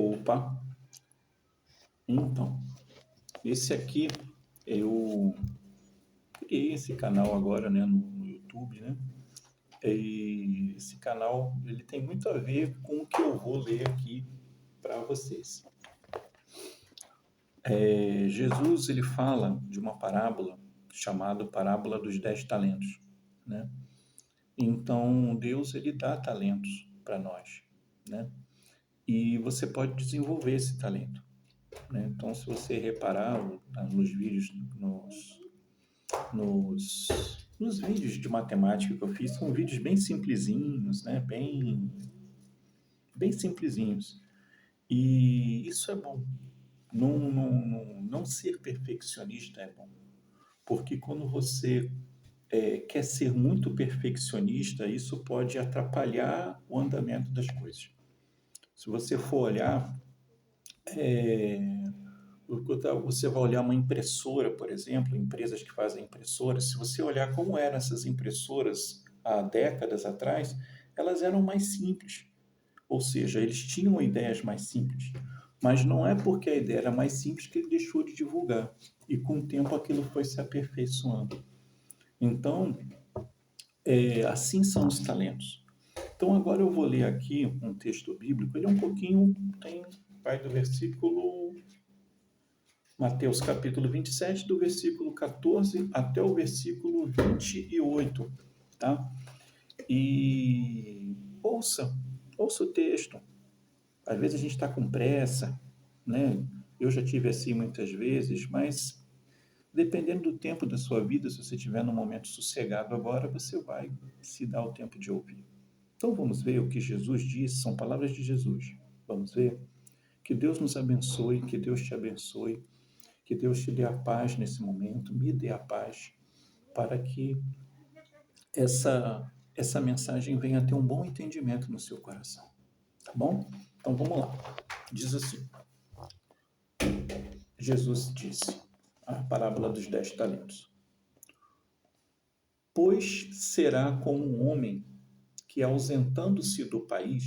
Opa, então, esse aqui eu criei esse canal agora, né, no YouTube, né? E esse canal ele tem muito a ver com o que eu vou ler aqui para vocês. Jesus ele fala de uma parábola chamada parábola dos 10 talentos, né? Então Deus ele dá talentos para nós, né? E você pode desenvolver esse talento, né? Então, se você reparar nos vídeos, nos, nos vídeos de matemática que eu fiz, são vídeos bem simplesinhos, né? Bem simplesinhos. E isso é bom. Não ser perfeccionista é bom. Porque quando você quer ser muito perfeccionista, isso pode atrapalhar o andamento das coisas. Se você for olhar, você vai olhar uma impressora, por exemplo, empresas que fazem impressoras, se você olhar como eram essas impressoras há décadas atrás, elas eram mais simples. Ou seja, eles tinham ideias mais simples. Mas não é porque a ideia era mais simples que ele deixou de divulgar. E com o tempo aquilo foi se aperfeiçoando. Então, assim são os talentos. Então agora eu vou ler aqui um texto bíblico, ele é um pouquinho, vai do versículo Mateus capítulo 27, do versículo 14 até o versículo 28, tá? E ouça o texto. Às vezes a gente está com pressa, né? Eu já tive assim muitas vezes, mas dependendo do tempo da sua vida, se você estiver num momento sossegado agora, você vai se dar o tempo de ouvir. Então vamos ver o que Jesus disse, são palavras de Jesus. Vamos ver? Que Deus nos abençoe, que Deus te abençoe, que Deus te dê a paz nesse momento, me dê a paz, para que essa mensagem venha ter um bom entendimento no seu coração. Tá bom? Então vamos lá. Diz assim: Jesus disse, a parábola dos 10 talentos. Pois será como um homem que, ausentando-se do país,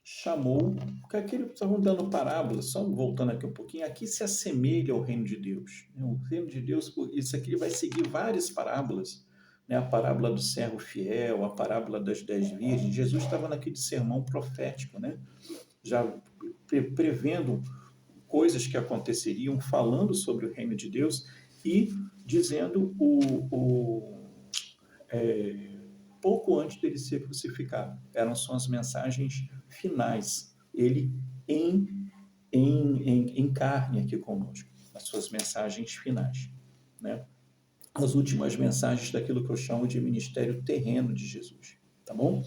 chamou, porque aqui estavam dando parábola, só voltando aqui um pouquinho, aqui se assemelha ao reino de Deus. O reino de Deus, isso aqui vai seguir várias parábolas, né? A parábola do servo fiel, a parábola das 10 virgens. Jesus estava naquele sermão profético, né? Já prevendo coisas que aconteceriam, falando sobre o reino de Deus e dizendo pouco antes dele ser crucificado. Eram só as mensagens finais. Ele em carne aqui conosco, as suas mensagens finais, né? As últimas mensagens daquilo que eu chamo de ministério terreno de Jesus, tá bom?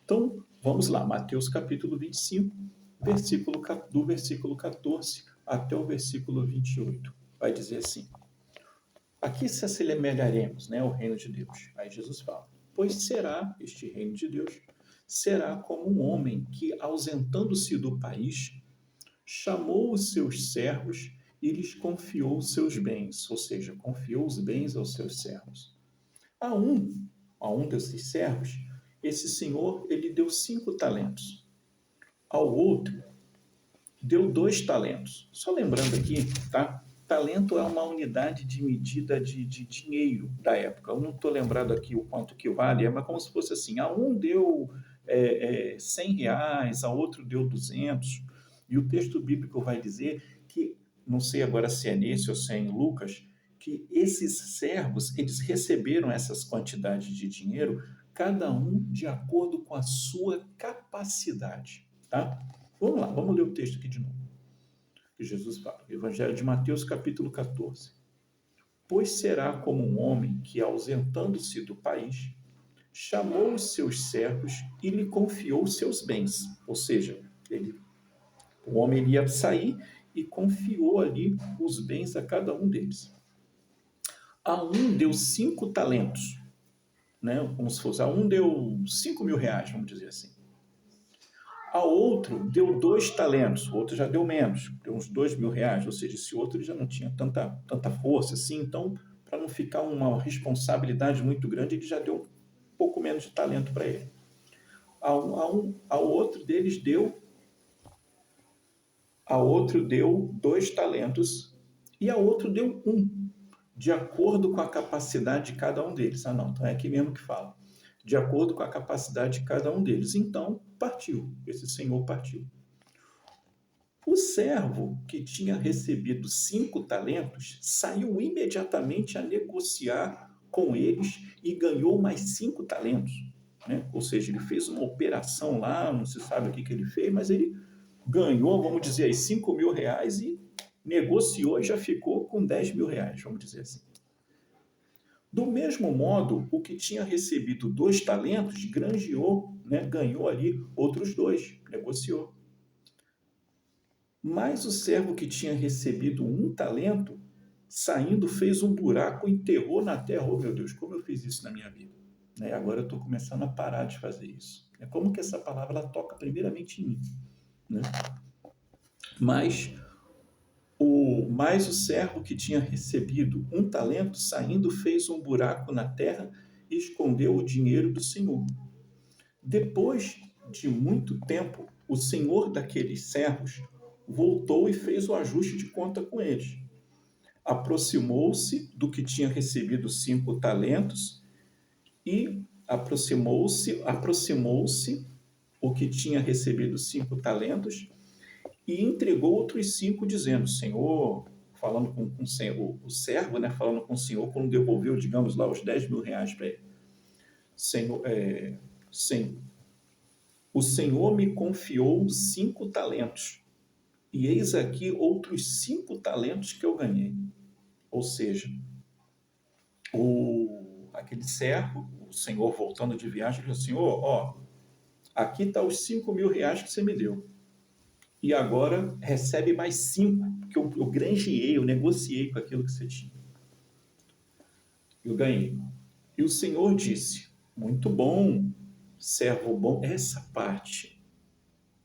Então, vamos lá, Mateus capítulo 25, do versículo 14 até o versículo 28. Vai dizer assim: aqui se assemelharemos, né, ao reino de Deus. Aí Jesus fala: pois será, este reino de Deus, será como um homem que, ausentando-se do país, chamou os seus servos e lhes confiou os seus bens, ou seja, confiou os bens aos seus servos. A um desses servos, esse senhor, ele deu 5 talentos. Ao outro, deu 2 talentos. Só lembrando aqui, tá? Talento é uma unidade de medida de dinheiro da época. Eu não estou lembrado aqui o quanto que vale, mas como se fosse assim, a um deu R$ 100, a outro deu 200. E o texto bíblico vai dizer que, não sei agora se é nesse ou se é em Lucas, que esses servos, eles receberam essas quantidades de dinheiro, cada um de acordo com a sua capacidade, tá? Vamos lá, vamos ler o texto aqui de novo. Que Jesus fala, Evangelho de Mateus, capítulo 14. Pois será como um homem que, ausentando-se do país, chamou os seus servos e lhe confiou os seus bens. Ou seja, o homem ia sair e confiou ali os bens a cada um deles. A um deu 5 talentos, né? Como se fosse, a um deu 5 mil reais, vamos dizer assim. A outro deu 2 talentos, o outro já deu menos, deu uns 2 mil reais, ou seja, esse outro já não tinha tanta força assim, então, para não ficar uma responsabilidade muito grande, ele já deu um pouco menos de talento para ele. Ao outro deles deu a outro deu 2 talentos e a outro deu 1, de acordo com a capacidade de cada um deles. Ah, não, então é aqui mesmo que fala. De acordo com a capacidade de cada um deles. Então, partiu. Esse senhor partiu. O servo que tinha recebido 5 talentos saiu imediatamente a negociar com eles e ganhou mais 5 talentos. Né? Ou seja, ele fez uma operação lá, não se sabe o que ele fez, mas ele ganhou, vamos dizer aí, 5 mil reais e negociou e já ficou com 10 mil reais, vamos dizer assim. Do mesmo modo, o que tinha recebido 2 talentos granjeou, né? Ganhou ali outros 2, negociou. Mas o servo que tinha recebido 1 talento, saindo, fez um buraco, enterrou na terra. Oh, meu Deus, como eu fiz isso na minha vida? Né? Agora eu estou começando a parar de fazer isso. É como que essa palavra ela toca primeiramente em mim. Né? Mas o servo que tinha recebido 1 talento, saindo, fez um buraco na terra e escondeu o dinheiro do senhor. Depois de muito tempo, o senhor daqueles servos voltou e fez o ajuste de conta com eles. Aproximou-se do que tinha recebido 5 talentos e aproximou-se o que tinha recebido 5 talentos e entregou outros 5, dizendo: Senhor, falando com o senhor, o servo, né, falando com o senhor, quando devolveu, digamos lá, os 10 mil reais para ele. Senhor, o Senhor me confiou 5 talentos, e eis aqui outros 5 talentos que eu ganhei. Ou seja, aquele servo, o senhor voltando de viagem, disse: Senhor, ó, aqui está os 5 mil reais que você me deu. E agora recebe mais 5, porque eu granjeei, eu negociei com aquilo que você tinha. Eu ganhei. E o Senhor disse: muito bom, servo bom. Essa parte,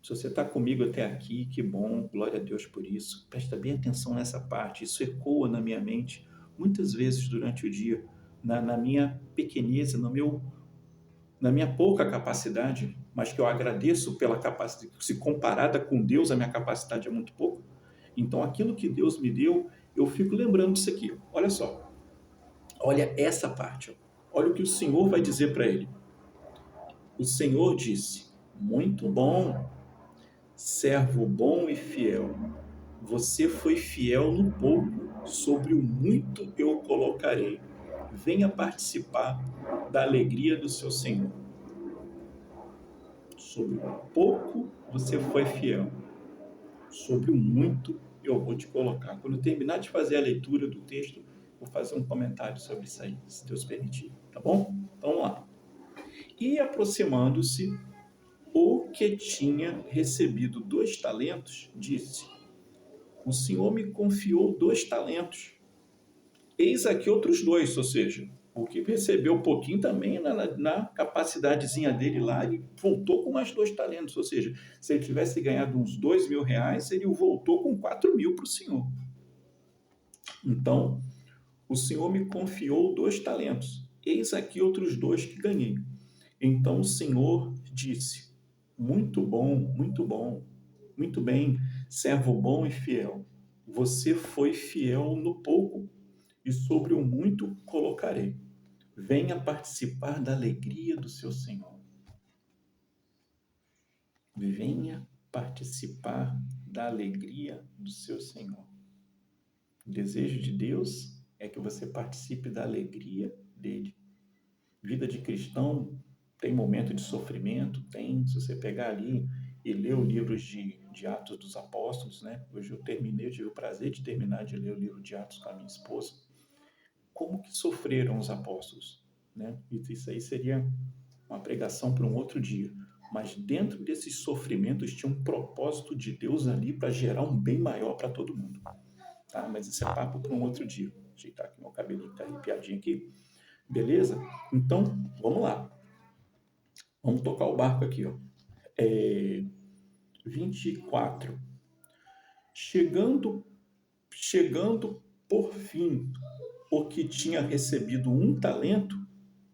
se você está comigo até aqui, que bom, glória a Deus por isso. Presta bem atenção nessa parte, isso ecoa na minha mente muitas vezes durante o dia, na minha pequeneza, na minha pouca capacidade, mas que eu agradeço pela capacidade. Se comparada com Deus, a minha capacidade é muito pouco. Então, aquilo que Deus me deu, eu fico lembrando disso aqui. Olha só, olha essa parte. Olha o que o Senhor vai dizer para ele. O Senhor disse: muito bom, servo bom e fiel. Você foi fiel no pouco, sobre o muito eu o colocarei. Venha participar da alegria do seu Senhor. Sobre o pouco você foi fiel, sobre o muito eu vou te colocar. Quando eu terminar de fazer a leitura do texto, vou fazer um comentário sobre isso aí, se Deus permitir, tá bom? Então vamos lá. E aproximando-se, o que tinha recebido 2 talentos, disse: o Senhor me confiou 2 talentos. Eis aqui outros 2, ou seja, o que recebeu um pouquinho também na capacidadezinha dele lá, ele voltou com mais 2 talentos. Ou seja, se ele tivesse ganhado uns 2 mil reais, ele voltou com 4 mil para o Senhor. Então, o Senhor me confiou 2 talentos. Eis aqui outros 2 que ganhei. Então o Senhor disse: muito bom, muito bem, servo bom e fiel. Você foi fiel no pouco, e sobre o muito colocarei. Venha participar da alegria do seu Senhor. Venha participar da alegria do seu Senhor. O desejo de Deus é que você participe da alegria dele. Vida de cristão tem momento de sofrimento, tem. Se você pegar ali e ler os livros de Atos dos Apóstolos, né? Hoje eu tive o prazer de terminar de ler o livro de Atos com a minha esposa. Como que sofreram os apóstolos, né? Isso aí seria uma pregação para um outro dia. Mas dentro desses sofrimentos tinha um propósito de Deus ali para gerar um bem maior para todo mundo. Tá? Mas isso é papo para um outro dia. Vou ajeitar aqui meu cabelinho que está arrepiadinho aqui. Beleza? Então, vamos lá. Vamos tocar o barco aqui, ó. 24. Chegando por fim, o que tinha recebido 1 talento,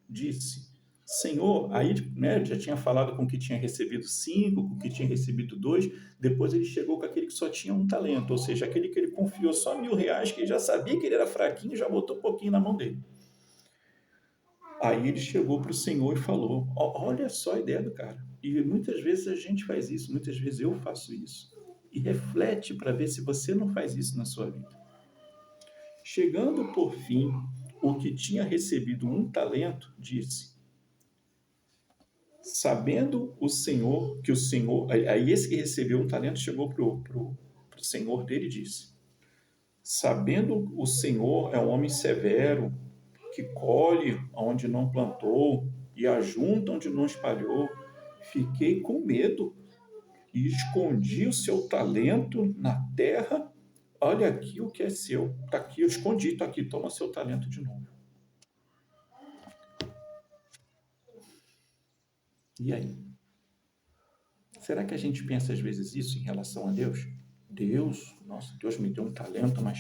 disse: Senhor, aí, né, já tinha falado com o que tinha recebido 5, com o que tinha recebido 2. Depois ele chegou com aquele que só tinha um talento, ou seja, aquele que ele confiou só R$ 1.000, que ele já sabia que ele era fraquinho, já botou um pouquinho na mão dele. Aí ele chegou para o Senhor e falou, olha só a ideia do cara. E muitas vezes a gente faz isso, muitas vezes eu faço isso. E reflete para ver se você não faz isso na sua vida. Chegando por fim, o que tinha recebido um talento, disse, sabendo o Senhor, que o Senhor... Aí esse que recebeu um talento chegou para o Senhor dele e disse, sabendo o Senhor é um homem severo, que colhe onde não plantou e ajunta onde não espalhou, fiquei com medo e escondi o seu talento na terra. Olha aqui o que é seu. Está aqui, eu escondi, está aqui, toma seu talento de novo. E aí? Será que a gente pensa às vezes isso em relação a Deus? Deus, nossa, Deus me deu um talento, mas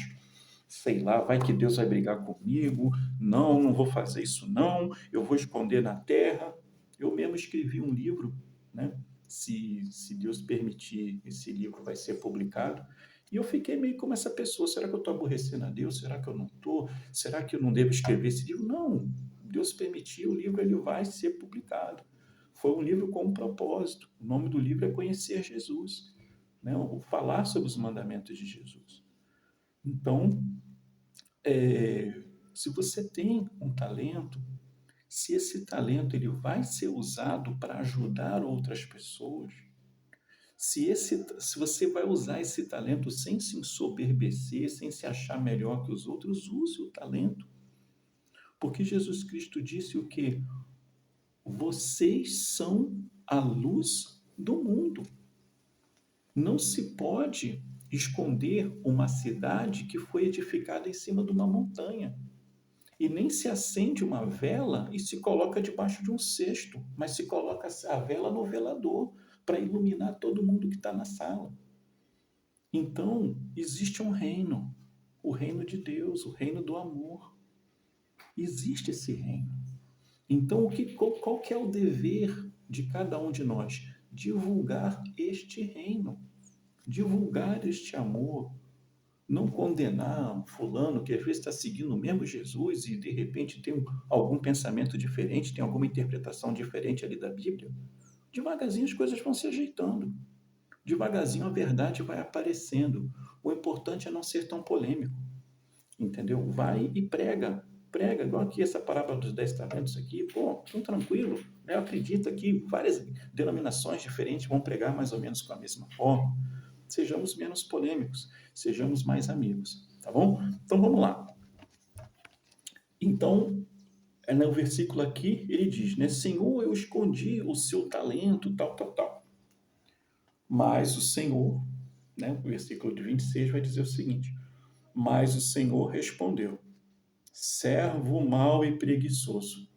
sei lá, vai que Deus vai brigar comigo, não vou fazer isso não, eu vou esconder na terra. Eu mesmo escrevi um livro, né? Se Deus permitir, esse livro vai ser publicado. E eu fiquei meio como essa pessoa, será que eu estou aborrecendo a Deus? Será que eu não estou? Será que eu não devo escrever esse livro? Não, Deus permitiu, o livro ele vai ser publicado. Foi um livro com um propósito. O nome do livro é Conhecer Jesus, né? O falar sobre os mandamentos de Jesus. Então, se você tem um talento, se esse talento ele vai ser usado para ajudar outras pessoas, se você vai usar esse talento sem se ensoberbecer, sem se achar melhor que os outros, use o talento. Porque Jesus Cristo disse o quê? Vocês são a luz do mundo. Não se pode esconder uma cidade que foi edificada em cima de uma montanha. E nem se acende uma vela e se coloca debaixo de um cesto, mas se coloca a vela no velador para iluminar todo mundo que está na sala. Então, existe um reino, o reino de Deus, o reino do amor. Existe esse reino. Então, qual que é o dever de cada um de nós? Divulgar este reino, divulgar este amor, não condenar fulano que às vezes está seguindo o mesmo Jesus e de repente tem algum pensamento diferente, tem alguma interpretação diferente ali da Bíblia. Devagarzinho as coisas vão se ajeitando. Devagarzinho a verdade vai aparecendo. O importante é não ser tão polêmico, entendeu? Vai e prega. Prega, igual aqui essa parábola dos 10 talentos aqui, pô, tão tranquilo. Eu acredito que várias denominações diferentes vão pregar mais ou menos com a mesma forma. Sejamos menos polêmicos, sejamos mais amigos, tá bom? Então vamos lá. Então, no versículo aqui, ele diz, né? Senhor, eu escondi o seu talento, tal, tal, tal. Mas o Senhor, né? O versículo de 26 vai dizer o seguinte, mas o Senhor respondeu, servo mau e preguiçoso,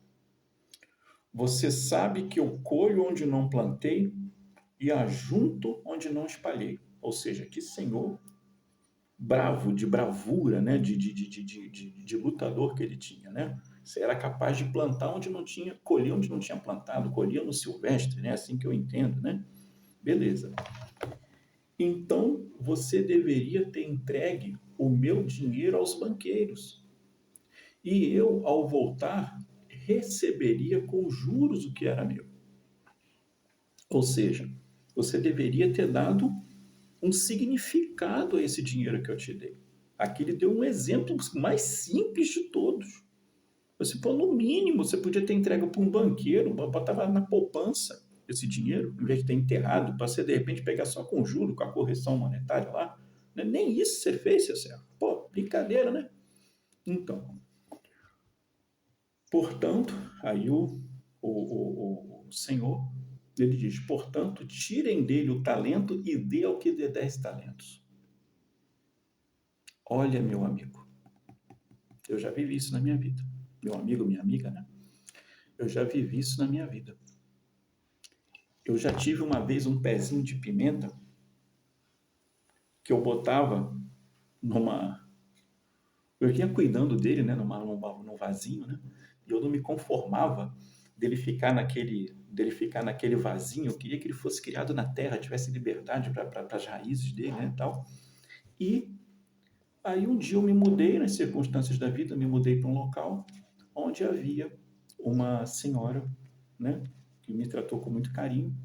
você sabe que eu colho onde não plantei e ajunto onde não espalhei. Ou seja, que Senhor bravo, de bravura, né? de lutador que ele tinha, né? Você era capaz de plantar onde não tinha, colher onde não tinha plantado, colhia no silvestre, né? Assim que eu entendo, né? Beleza. Então, você deveria ter entregue o meu dinheiro aos banqueiros. E eu, ao voltar, receberia com juros o que era meu. Ou seja, você deveria ter dado um significado a esse dinheiro que eu te dei. Aqui ele deu um exemplo mais simples de todos. Você, pô, no mínimo, você podia ter entregue para um banqueiro, botava na poupança esse dinheiro, em vez de ter enterrado, para você de repente pegar só com juro, com a correção monetária lá. Nem isso você fez, seu servo. Pô, brincadeira, né? Então, portanto, aí o Senhor, ele diz, portanto, tirem dele o talento e dê ao que dê 10 talentos. Olha, meu amigo, eu já vivi isso na minha vida. Meu amigo, minha amiga, né? Eu já vivi isso na minha vida. Eu já tive uma vez um pezinho de pimenta que eu botava numa... Eu vinha cuidando dele, né? Num vasinho, né? E eu não me conformava dele ficar naquele vasinho. Eu queria que ele fosse criado na terra, tivesse liberdade para as raízes dele, né, e tal. E aí um dia eu me mudei, nas circunstâncias da vida, me mudei para um local onde havia uma senhora, né, que me tratou com muito carinho,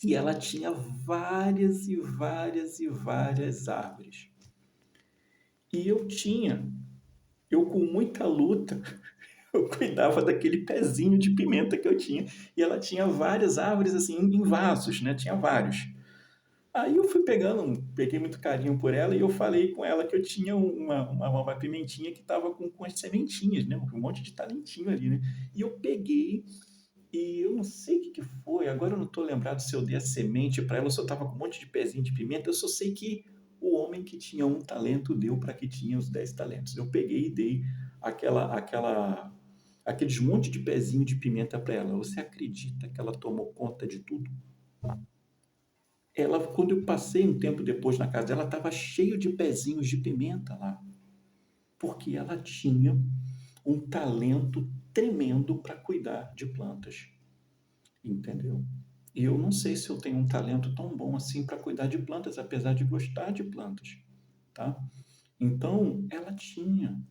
e ela tinha várias e várias e várias árvores. E eu com muita luta, eu cuidava daquele pezinho de pimenta que eu tinha. E ela tinha várias árvores assim em vasos, né? Tinha vários. Aí eu fui peguei muito carinho por ela e eu falei com ela que eu tinha uma pimentinha que estava com as sementinhas, né? Um monte de talentinho ali, né? E eu peguei e eu não sei o que foi, agora eu não estou lembrado se eu dei a semente para ela ou se eu estava com um monte de pezinho de pimenta. Eu só sei que o homem que tinha um talento deu para que tinha os 10 talentos. Eu peguei e dei aqueles monte de pezinho de pimenta para ela. Você acredita que ela tomou conta de tudo? Ela, quando eu passei um tempo depois na casa dela, estava cheio de pezinhos de pimenta lá, porque ela tinha um talento tremendo para cuidar de plantas, entendeu? E eu não sei se eu tenho um talento tão bom assim para cuidar de plantas, apesar de gostar de plantas, tá? Então,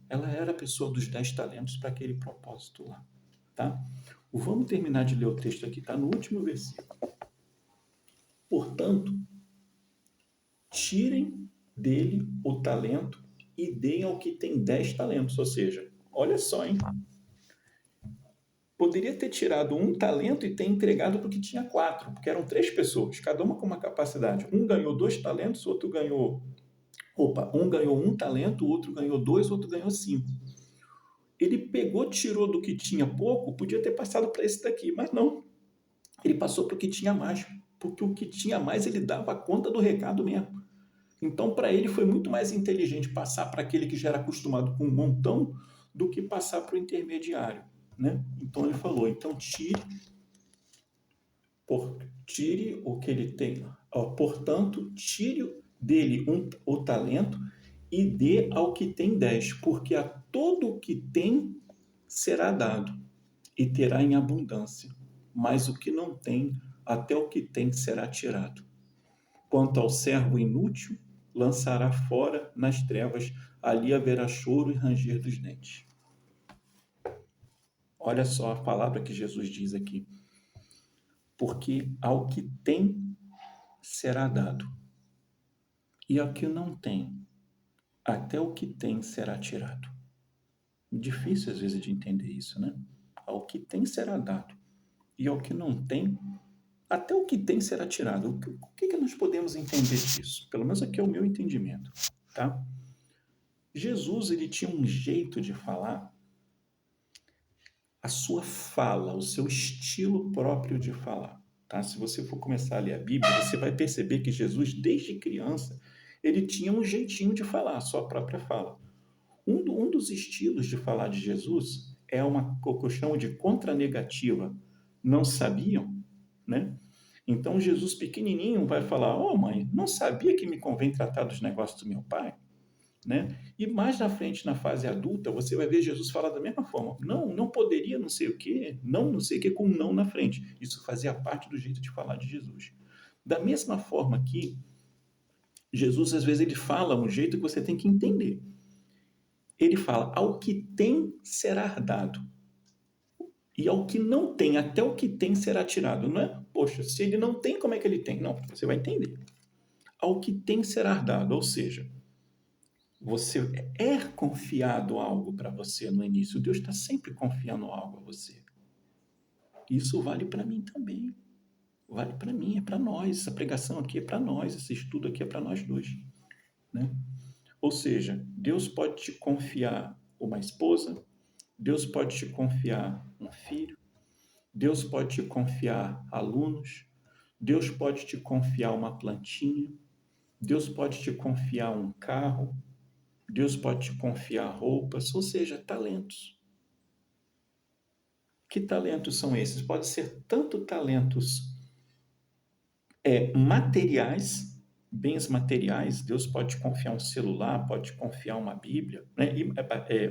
ela era a pessoa dos 10 talentos para aquele propósito lá, tá? Vamos terminar de ler o texto aqui, tá no último versículo. Portanto, tirem dele o talento e deem ao que tem 10 talentos. Ou seja, olha só, hein? Poderia ter tirado um talento e ter entregado para o que tinha 4, porque eram 3 pessoas, cada uma com uma capacidade. Um ganhou 2 talentos, outro ganhou. Um ganhou um talento, o outro ganhou 2, o outro ganhou 5. Ele pegou, tirou do que tinha pouco, podia ter passado para esse daqui, mas não. Ele passou para o que tinha mais, porque o que tinha mais ele dava conta do recado mesmo. Então, para ele foi muito mais inteligente passar para aquele que já era acostumado com um montão do que passar para o intermediário, né? Então ele falou: então tire o que ele tem, portanto, tire dele o talento e dê ao que tem 10, porque a todo o que tem será dado e terá em abundância, mas o que não tem, até o que tem será tirado. Quanto ao servo inútil, lançará fora nas trevas, ali haverá choro e ranger dos dentes. Olha só a palavra que Jesus diz aqui. Porque ao que tem será dado, e ao que não tem, até o que tem será tirado. Difícil às vezes de entender isso, né? Ao que tem será dado, e ao que não tem, até o que tem será tirado. O que nós podemos entender disso? Pelo menos aqui é o meu entendimento, tá? Jesus, ele tinha um jeito de falar, a sua fala, o seu estilo próprio de falar, tá? Se você for começar a ler a Bíblia, você vai perceber que Jesus, desde criança, ele tinha um jeitinho de falar, a sua própria fala. Um dos estilos de falar de Jesus é uma que eu chamo de contranegativa. Não sabiam, né? Então Jesus pequenininho vai falar: "Oh, mãe, não sabia que me convém tratar dos negócios do meu pai?", né? E mais na frente, na fase adulta, você vai ver Jesus falar da mesma forma. Não, não poderia não sei o quê, não sei o quê, com um não na frente. Isso fazia parte do jeito de falar de Jesus. Da mesma forma que Jesus, às vezes, ele fala um jeito que você tem que entender. Ele fala: ao que tem será dado, e ao que não tem, até o que tem será tirado. Não é, poxa, se ele não tem, como é que ele tem? Não, você vai entender. Ao que tem será dado, ou seja, você é confiado algo para você no início. Deus está sempre confiando algo a você. Isso vale para mim também. Vale para mim, é para nós. Essa pregação aqui é para nós, esse estudo aqui é para nós dois, né? Ou seja, Deus pode te confiar uma esposa, Deus pode te confiar um filho, Deus pode te confiar alunos, Deus pode te confiar uma plantinha, Deus pode te confiar um carro, Deus pode te confiar roupas, ou seja, talentos. Que talentos são esses? Pode ser tanto talentos materiais, bens materiais. Deus pode te confiar um celular, pode te confiar uma Bíblia, né?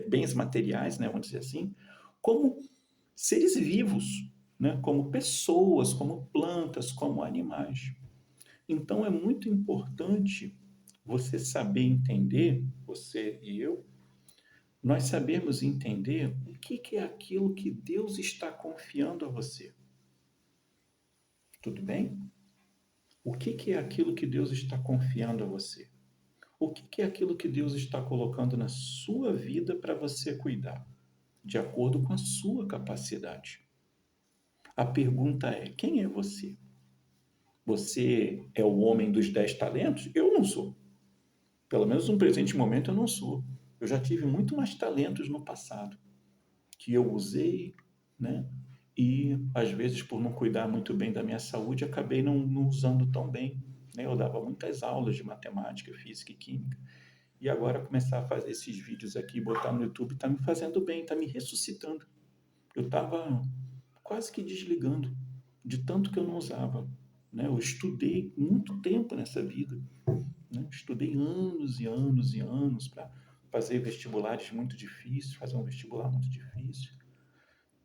Bens materiais, né? Vamos dizer assim, como seres vivos, né? Como pessoas, como plantas, como animais. Então é muito importante você saber entender, você e eu, nós sabemos entender o que é aquilo que Deus está confiando a você. Tudo bem? O que é aquilo que Deus está confiando a você? O que é aquilo que Deus está colocando na sua vida para você cuidar, de acordo com a sua capacidade? A pergunta é: quem é você? Você é o homem dos 10 talentos? Eu não sou. Pelo menos no presente momento eu não sou. Eu já tive muito mais talentos no passado que eu usei, né? E às vezes por não cuidar muito bem da minha saúde, acabei não usando tão bem. Né? Eu dava muitas aulas de matemática, física e química. E agora começar a fazer esses vídeos aqui, botar no YouTube, está me fazendo bem, está me ressuscitando. Eu estava quase que desligando de tanto que eu não usava. Né? Eu estudei muito tempo nessa vida. Né? Estudei anos e anos e anos para fazer vestibulares muito difíceis, fazer um vestibular muito difícil.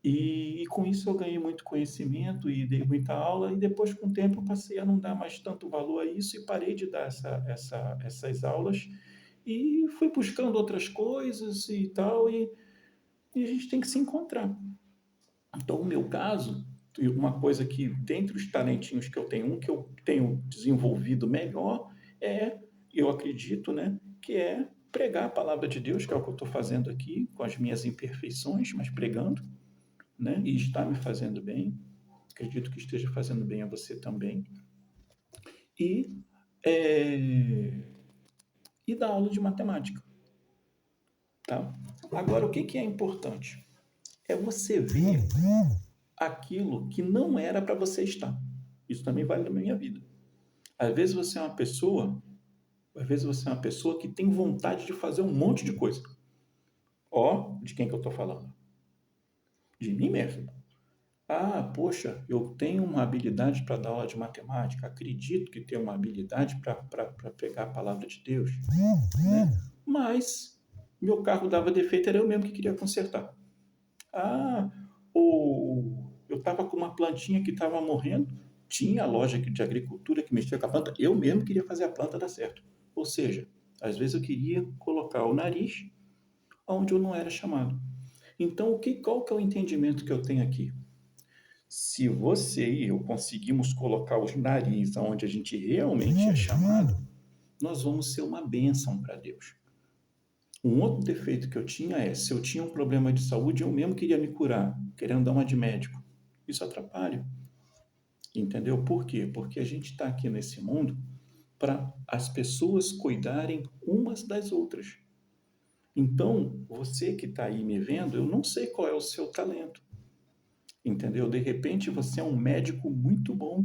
E com isso eu ganhei muito conhecimento e dei muita aula, e depois, com o tempo, eu passei a não dar mais tanto valor a isso e parei de dar essas aulas e fui buscando outras coisas e tal, e a gente tem que se encontrar. Então, o meu caso, uma coisa que, dentre os talentinhos que eu tenho, um que eu tenho desenvolvido melhor é, eu acredito, né, que é pregar a palavra de Deus, que é o que eu estou fazendo aqui, com as minhas imperfeições, mas pregando, né, e está me fazendo bem. Acredito que esteja fazendo bem a você também. E, é, e dar aula de matemática. Tá? Agora, o que é importante? É você ver aquilo que não era para você estar. Isso também vale na minha vida. Às vezes você é uma pessoa, às vezes você é uma pessoa que tem vontade de fazer um monte de coisa. Ó, de quem que eu estou falando? De mim mesmo. Ah, poxa, eu tenho uma habilidade para dar aula de matemática, acredito que tenho uma habilidade para pegar a palavra de Deus, né? Mas meu carro dava defeito, era eu mesmo que queria consertar. Ah, eu estava com uma plantinha que estava morrendo, tinha a loja de agricultura que mexia com a planta, eu mesmo queria fazer a planta dar certo. Ou seja, às vezes eu queria colocar o nariz onde eu não era chamado. Então, qual que é o entendimento que eu tenho aqui? Se você e eu conseguimos colocar os nariz onde a gente realmente é chamado, nós vamos ser uma bênção para Deus. Um outro defeito que eu tinha é, se eu tinha um problema de saúde, eu mesmo queria me curar, querendo dar uma de médico. Isso atrapalha. Entendeu? Por quê? Porque a gente está aqui nesse mundo para as pessoas cuidarem umas das outras. Então, você que está aí me vendo, eu não sei qual é o seu talento. Entendeu? De repente você é um médico muito bom,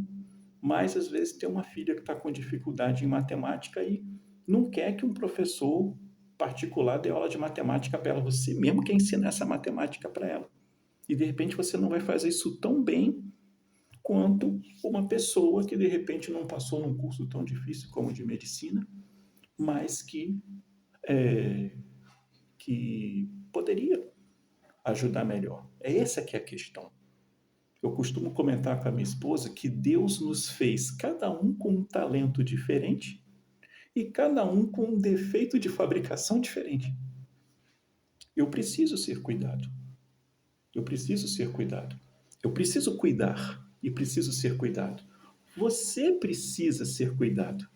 mas às vezes tem uma filha que está com dificuldade em matemática e não quer que um professor particular dê aula de matemática para ela. Você mesmo quer ensinar essa matemática para ela. E de repente você não vai fazer isso tão bem quanto uma pessoa que de repente não passou num curso tão difícil como o de medicina, mas que poderia ajudar melhor. É essa que é a questão. Eu costumo comentar com a minha esposa que Deus nos fez cada um com um talento diferente e cada um com um defeito de fabricação diferente. Eu preciso ser cuidado. Eu preciso ser cuidado. Eu preciso cuidar e preciso ser cuidado. Você precisa ser cuidado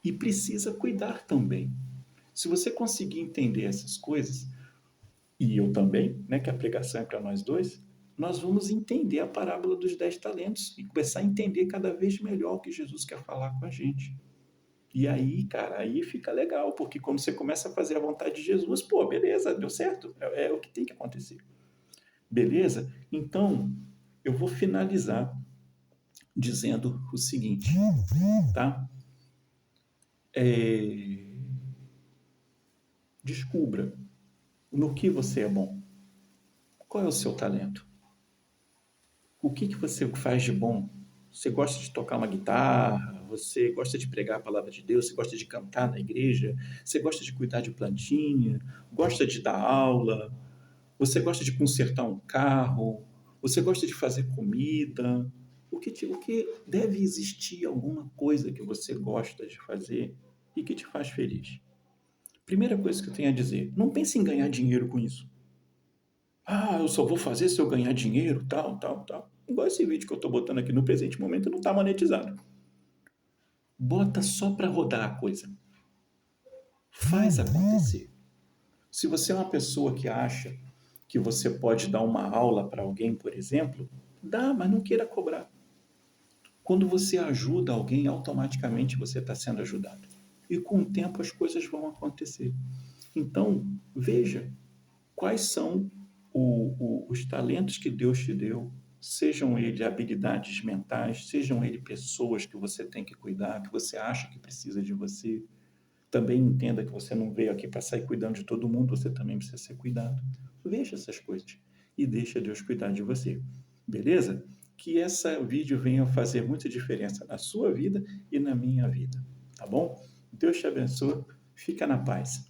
e precisa cuidar também. Se você conseguir entender essas coisas, e eu também, né, que a pregação é para nós dois, nós vamos entender a parábola dos 10 talentos e começar a entender cada vez melhor o que Jesus quer falar com a gente. E aí, cara, aí fica legal, porque quando você começa a fazer a vontade de Jesus, pô, beleza, deu certo, é o que tem que acontecer. Beleza? Então, eu vou finalizar dizendo o seguinte, tá? Descubra no que você é bom. Qual é o seu talento? O que você faz de bom? Você gosta de tocar uma guitarra? Você gosta de pregar a palavra de Deus? Você gosta de cantar na igreja? Você gosta de cuidar de plantinha? Gosta de dar aula? Você gosta de consertar um carro? Você gosta de fazer comida? O que deve existir alguma coisa que você gosta de fazer e que te faz feliz. Primeira coisa que eu tenho a dizer, não pense em ganhar dinheiro com isso. Ah, eu só vou fazer se eu ganhar dinheiro, tal, tal, tal. Igual esse vídeo que eu estou botando aqui no presente momento não está monetizado. Bota só para rodar a coisa. Faz acontecer. Se você é uma pessoa que acha que você pode dar uma aula para alguém, por exemplo, dá, mas não queira cobrar. Quando você ajuda alguém, automaticamente você está sendo ajudado. E com o tempo as coisas vão acontecer. Então, veja quais são os talentos que Deus te deu, sejam eles habilidades mentais, sejam eles pessoas que você tem que cuidar, que você acha que precisa de você. Também entenda que você não veio aqui para sair cuidando de todo mundo, você também precisa ser cuidado. Veja essas coisas e deixa Deus cuidar de você. Beleza? Que esse vídeo venha fazer muita diferença na sua vida e na minha vida. Tá bom? Deus te abençoe. Fica na paz.